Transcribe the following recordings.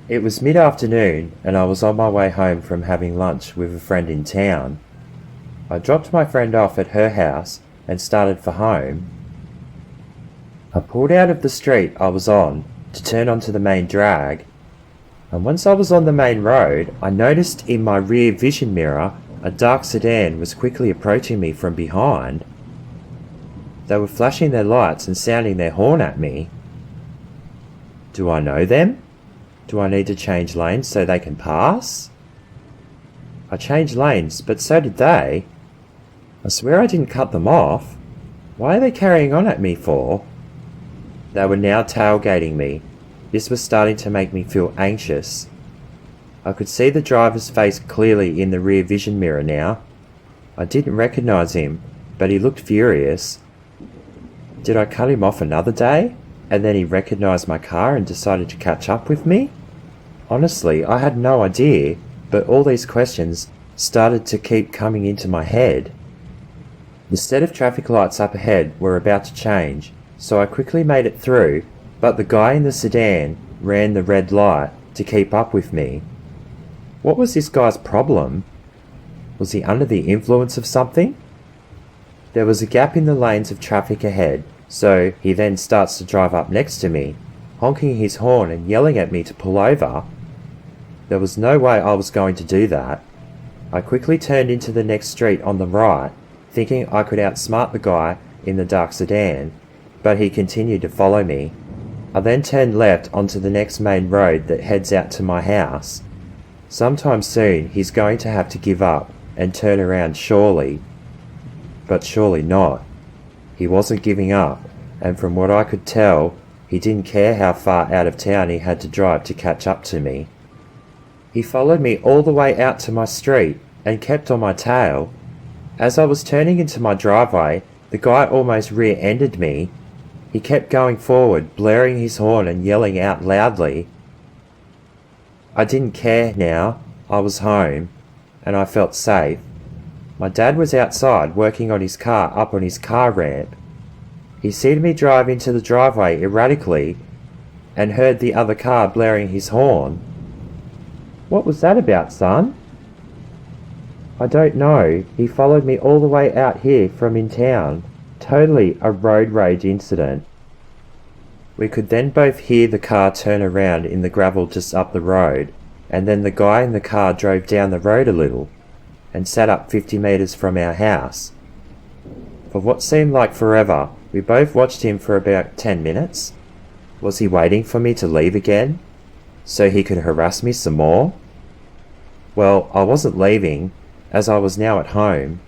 It was mid-afternoon and I was on my way home from having lunch with a friend in town. I dropped my friend off at her house and started for home. I pulled out of the street I was on to turn onto the main drag, and once I was on the main road, I noticed in my rear vision mirror a dark sedan was quickly approaching me from behind. They were flashing their lights and sounding their horn at me. Do I know them? Do I need to change lanes so they can pass? I changed lanes, but so did they. I swear I didn't cut them off. Why are they carrying on at me for? They were now tailgating me. This was starting to make me feel anxious. I could see the driver's face clearly in the rear vision mirror now. I didn't recognize him, but he looked furious. Did I cut him off another day, and then he recognized my car and decided to catch up with me? Honestly, I had no idea, but all these questions started to keep coming into my head. The set of traffic lights up ahead were about to change, so I quickly made it through, but the guy in the sedan ran the red light to keep up with me. What was this guy's problem? Was he under the influence of something? There was a gap in the lanes of traffic ahead, so he then starts to drive up next to me, honking his horn and yelling at me to pull over. There was no way I was going to do that. I quickly turned into the next street on the right, thinking I could outsmart the guy in the dark sedan, but he continued to follow me. I then turned left onto the next main road that heads out to my house. Sometime soon he's going to have to give up and turn around surely. But surely not. He wasn't giving up, and from what I could tell, he didn't care how far out of town he had to drive to catch up to me. He followed me all the way out to my street and kept on my tail. As I was turning into my driveway, the guy almost rear-ended me. He kept going forward, blaring his horn and yelling out loudly. I didn't care now. I was home, and I felt safe. My dad was outside working on his car up on his car ramp. He seen me drive into the driveway erratically and heard the other car blaring his horn. What was that about, son? I don't know. He followed me all the way out here from in town. Totally a road rage incident. We could then both hear the car turn around in the gravel just up the road, and then the guy in the car drove down the road a little and sat up 50 metres from our house. For what seemed like forever, we both watched him for about 10 minutes. Was he waiting for me to leave again, so he could harass me some more? Well, I wasn't leaving, as I was now at home.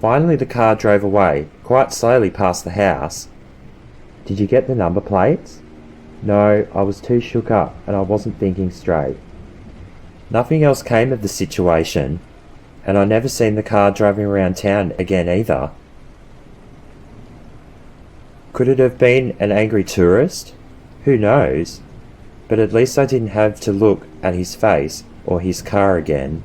Finally the car drove away, quite slowly past the house. Did you get the number plates? No, I was too shook up and I wasn't thinking straight. Nothing else came of the situation, and I never seen the car driving around town again either. Could it have been an angry tourist? Who knows? But at least I didn't have to look at his face or his car again.